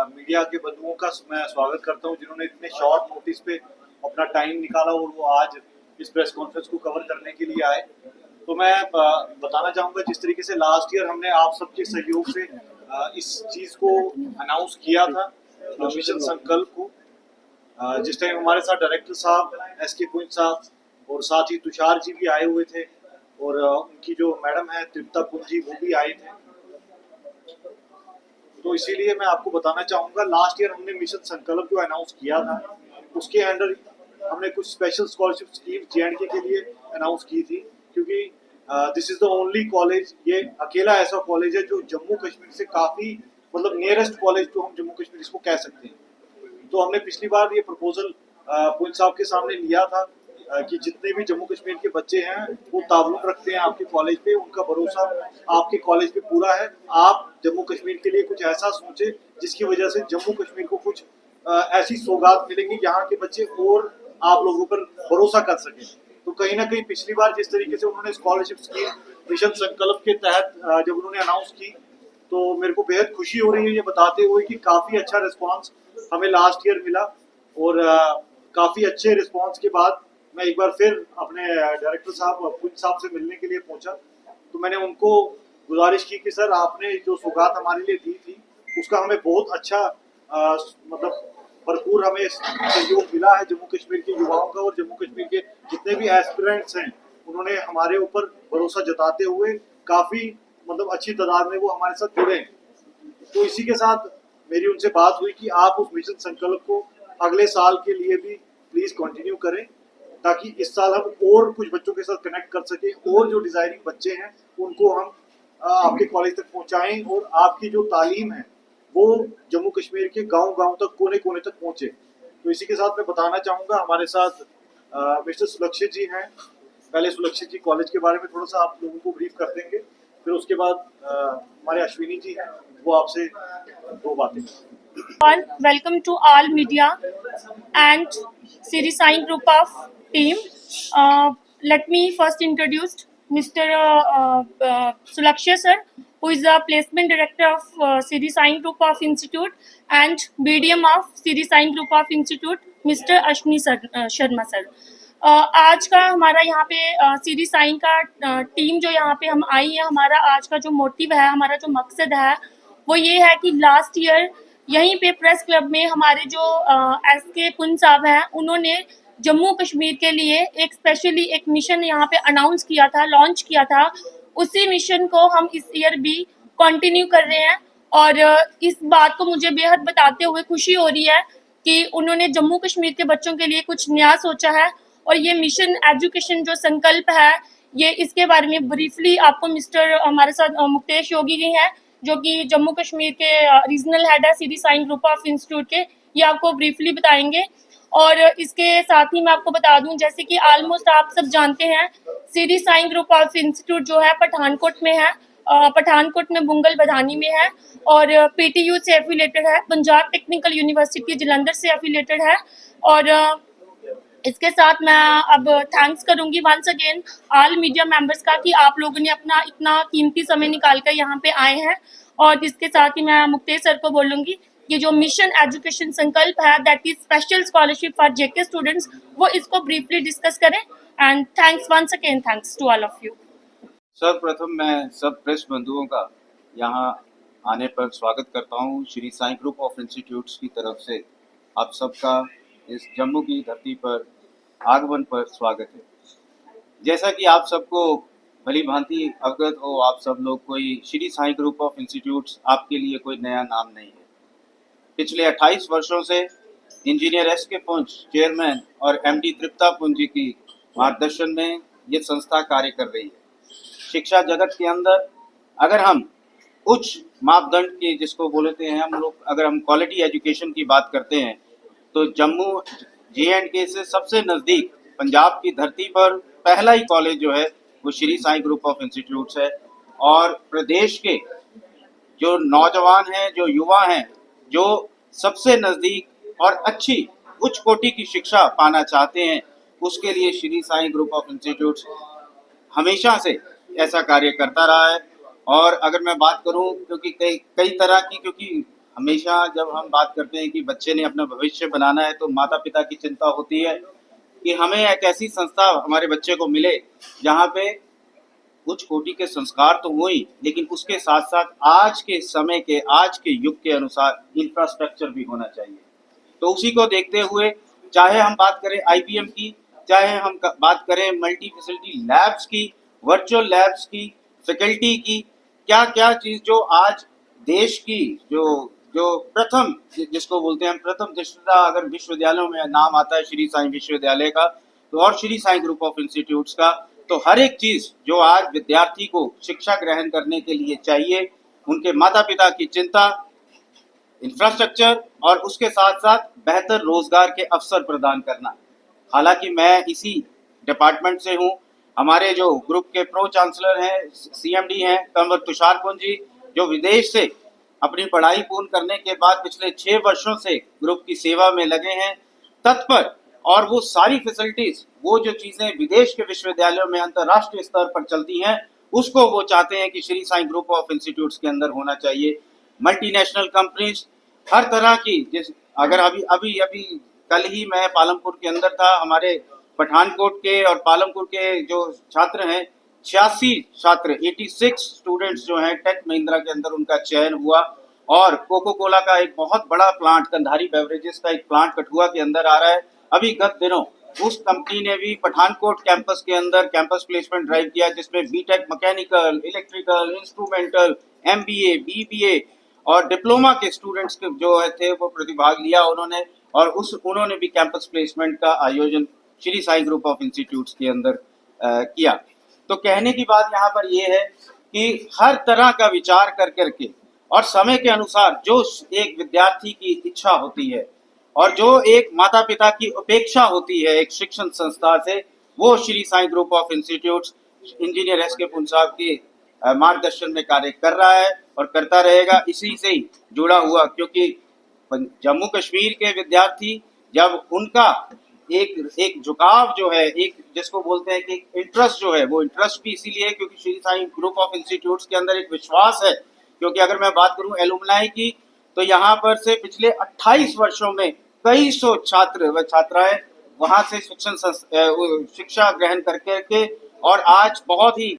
Media के बंधुओं का मैं स्वागत करता हूं जिन्होंने इतने शॉर्ट नोटिस पे अपना टाइम निकाला और वो आज इस प्रेस कॉन्फ्रेंस को कवर करने के लिए आए। तो मैं बताना चाहूँगा जिस तरीके से लास्ट ईयर हमने आप सबके सहयोग से इस चीज़ को अनाउंस किया था, मिशन संकल्प को, जिस टाइम हमारे साथ डायरेक्टर साहब एस.के. पुंज साहब और साथ ही तुषार जी भी आए हुए थे और उनकी जो मैडम है तृप्ता पुंज जी वो भी आए थे। तो इसीलिए मैं आपको बताना चाहूँगा लास्ट ईयर हमने मिशन संकल्प जो अनाउंस किया था उसके अंडर हमने कुछ स्पेशल स्कॉलरशिप स्कीम जे.एंड.के के लिए अनाउंस की थी, क्योंकि this is the only college, ये अकेला ऐसा कॉलेज है जो जम्मू कश्मीर से काफ़ी मतलब नियरेस्ट कॉलेज जो हम जम्मू कश्मीर इसको कह सकते हैं। तो हमने पिछली बार ये प्रपोजल पुंज साहब के सामने लिया था कि जितने भी जम्मू कश्मीर के बच्चे हैं वो ताल्लुक रखते हैं आपके कॉलेज पे, उनका भरोसा आपके कॉलेज पे पूरा है। आप जम्मू कश्मीर के लिए कुछ ऐसा सोचे जिसकी वजह से जम्मू कश्मीर को कुछ ऐसी सौगात मिलेंगी यहाँ के बच्चे और आप लोगों पर भरोसा कर सकें। तो कहीं ना कहीं पिछली बार जिस तरीके से उन्होंने स्कॉलरशिप स्कीम मिशन संकल्प के तहत जब उन्होंने अनाउंस की तो मेरे को बेहद खुशी हो रही है ये बताते हुए कि काफ़ी अच्छा रिस्पांस हमें लास्ट ईयर मिला और काफ़ी अच्छे रिस्पांस के बाद मैं एक बार फिर अपने डायरेक्टर साहब पुंज साहब से मिलने के लिए पहुंचा। तो मैंने उनको गुजारिश की कि सर आपने जो सौगात हमारे लिए दी थी उसका हमें बहुत अच्छा मतलब भरपूर हमें सहयोग मिला है जम्मू कश्मीर के युवाओं का, और जम्मू कश्मीर के जितने भी एस्पिरेंट्स हैं उन्होंने हमारे ऊपर भरोसा जताते हुए काफ़ी मतलब अच्छी तादाद में वो हमारे साथ जुड़े हैं। तो इसी के साथ मेरी उनसे बात हुई कि आप उस मिशन संकल्प को अगले साल के लिए भी प्लीज़ कंटिन्यू करें, ताकि इस साल हम और कुछ बच्चों के साथ कनेक्ट कर सकें और जो डिजायरिंग बच्चे हैं उनको हम आपके कॉलेज तक पहुंचाएं और आपकी जो तालीम है वो जम्मू कश्मीर के गांव-गांव तक, कोने-कोने तक पहुंचे। तो इसी के साथ मैं बताना चाहूँगा हमारे साथ मिस्टर सुलक्षित जी हैं। पहले सुलक्षित जी कॉलेज के बारे में थोड़ा सा आप लोगों को ब्रीफ कर देंगे, फिर उसके बाद हमारे अश्विनी जी हैं वो आपसे दो बातें। Welcome to all media and Siri Sign group of team. Let me first introduce Mr. Sulaksha sir, who is the placement director of Siri Sign group of institute, and BDM of Siri Sign group of institute, Mr. Ashwini Sharma sir. आज का हमारा यहाँ पे सीरी sign का team जो यहाँ पे हम आई है, हमारा आज का जो मोटिव है, हमारा जो मकसद है वो ये है कि लास्ट ईयर यहीं पे प्रेस क्लब में हमारे जो एस.के. पुंज साहब हैं उन्होंने जम्मू कश्मीर के लिए एक स्पेशली एक मिशन यहाँ पे अनाउंस किया था, लॉन्च किया था। उसी मिशन को हम इस ईयर भी कंटिन्यू कर रहे हैं और इस बात को मुझे बेहद बताते हुए खुशी हो रही है कि उन्होंने जम्मू कश्मीर के बच्चों के लिए कुछ नया सोचा है। और ये मिशन एजुकेशन जो संकल्प है, ये इसके बारे में ब्रीफली आपको मिस्टर हमारे साथ मुक्तेश योगी जी हैं जो कि जम्मू कश्मीर के रीजनल हेड है सीरी साइन ग्रुप ऑफ इंस्टीट्यूट के, ये आपको ब्रीफली बताएंगे। और इसके साथ ही मैं आपको बता दूं, जैसे कि ऑलमोस्ट आप सब जानते हैं सीरी साइन ग्रुप ऑफ इंस्टीट्यूट जो है पठानकोट में है, पठानकोट में बुंगल बधानी में है और पीटीयू से एफिलेटेड है, पंजाब टेक्निकल यूनिवर्सिटी जलंधर से एफिलेटेड है। और इसके साथ मैं अब थैंक्स करूंगी once again all media members का कि आप लोगों ने अपना इतना कीमती समय निकाल कर यहाँ पे आए हैं। और इसके साथ ही मैं मुक्तेश सर को बोलूँगी कि जो मिशन एजुकेशन संकल्प है that is special scholarship for JK students, वो इसको ब्रीफली डिस्कस करें। And thanks once again, thanks to all of you. सर्वप्रथम मैं सब प्रेस बंधुओं का यहाँ आने पर स्वागत करता हूँ। Shri Sai group of institutes की तरफ से आप सबका इस जम्मू की धरती पर आगमन पर स्वागत है। जैसा कि आप सबको भली भांति अवगत हो, आप सब लोग, कोई Shri Sai group of institutes आपके लिए कोई नया नाम नहीं है। पिछले 28 वर्षों से इंजीनियर एस.के. पुंज चेयरमैन और एमडी तृप्ता पुंज जी की मार्गदर्शन में ये संस्था कार्य कर रही है। शिक्षा जगत के अंदर अगर हम उच्च मापदंड के जिसको बोलते हैं हम लोग, अगर हम क्वालिटी एजुकेशन की बात करते हैं तो जम्मू जे.एंड.के से सबसे नज़दीक पंजाब की धरती पर पहला ही कॉलेज जो है वो Shri Sai group of institutes है। और प्रदेश के जो नौजवान हैं, जो युवा हैं, जो सबसे नज़दीक और अच्छी उच्च कोटि की शिक्षा पाना चाहते हैं, उसके लिए Shri Sai group of institutes हमेशा से ऐसा कार्य करता रहा है। और अगर मैं बात करूं, क्योंकि कई तरह की, क्योंकि हमेशा जब हम बात करते हैं कि बच्चे ने अपना भविष्य बनाना है तो माता पिता की चिंता होती है कि हमें एक ऐसी संस्था हमारे बच्चे को मिले जहाँ पे उच्च कोटि के संस्कार तो हुए ही, लेकिन उसके साथ साथ आज के समय के आज के युग के अनुसार इंफ्रास्ट्रक्चर भी होना चाहिए। तो उसी को देखते हुए चाहे हम बात करें आईबीएम की, चाहे हम बात करें मल्टी फैसिलिटी लैब्स की, वर्चुअल लैब्स की, फैकल्टी की, क्या क्या चीज जो आज देश की जो जो प्रथम जिसको बोलते हैं हम प्रथम दृष्टता अगर विश्वविद्यालयों में नाम आता है श्री साईं विश्वविद्यालय का तो और Shri Sai group of institutes का, तो हर एक चीज जो आज विद्यार्थी को शिक्षा ग्रहण करने के लिए चाहिए, उनके माता पिता की चिंता, इंफ्रास्ट्रक्चर और उसके साथ साथ बेहतर रोजगार के अवसर प्रदान करना। हालांकि मैं इसी डिपार्टमेंट से हूं, हमारे जो ग्रुप के प्रो चांसलर हैं, सीएमडी हैं कंवर तुषार कुंज जी, जो विदेश से अपनी पढ़ाई पूर्ण करने के बाद पिछले 6 वर्षों से ग्रुप की सेवा में लगे हैं, तत्पर, और वो सारी फैसिलिटीज, वो जो चीजें विदेश के विश्वविद्यालयों में अंतर्राष्ट्रीय स्तर पर चलती हैं, उसको वो चाहते हैं कि Shri Sai group of institutes के अंदर होना चाहिए। मल्टीनेशनल कंपनीज हर तरह की, जिस अगर अभी अभी अभी कल ही मैं पालमपुर के अंदर था, हमारे पठानकोट के और पालमपुर के जो छात्र हैं 86 छात्र 86 स्टूडेंट्स जो हैं टेक महिंद्रा के अंदर उनका चयन हुआ, और कोको कोला का एक बहुत बड़ा प्लांट, कंधारी बेवरेजेस का एक प्लांट कठुआ के अंदर आ रहा है। अभी गत दिनों उस कंपनी ने भी पठानकोट कैंपस के अंदर कैंपस प्लेसमेंट ड्राइव किया, जिसमें BTech mechanical, electrical, instrumental, MBA, BBA और डिप्लोमा के स्टूडेंट्स के जो थे वो प्रतिभाग लिया उन्होंने, और उन्होंने भी कैंपस प्लेसमेंट का आयोजन Shri Sai group of institutes के अंदर किया। तो कहने की बात यहाँ पर ये है कि हर तरह का विचार कर करके और समय के अनुसार जो एक विद्यार्थी की इच्छा होती है और जो एक माता पिता की अपेक्षा होती है एक शिक्षण संस्था से, वो Shri Sai group of institutes engineer S K Pun साहब के मार्गदर्शन में कार्य कर रहा है और करता रहेगा। इसी से ही जुड़ा हुआ, क्योंकि जम्मू कश्मीर के विद्यार्थी जब उनका एक झुकाव जो है, एक जिसको बोलते हैं कि इंटरेस्ट जो है, वो इंटरेस्ट भी इसीलिए है क्योंकि Shri Sai group of institutes के अंदर एक विश्वास है। क्योंकि अगर मैं बात करूं एलुमनाई की, तो यहाँ पर से पिछले 28 वर्षों में कई सौ छात्र व छात्राएं वहां से शिक्षा ग्रहण करके और आज बहुत ही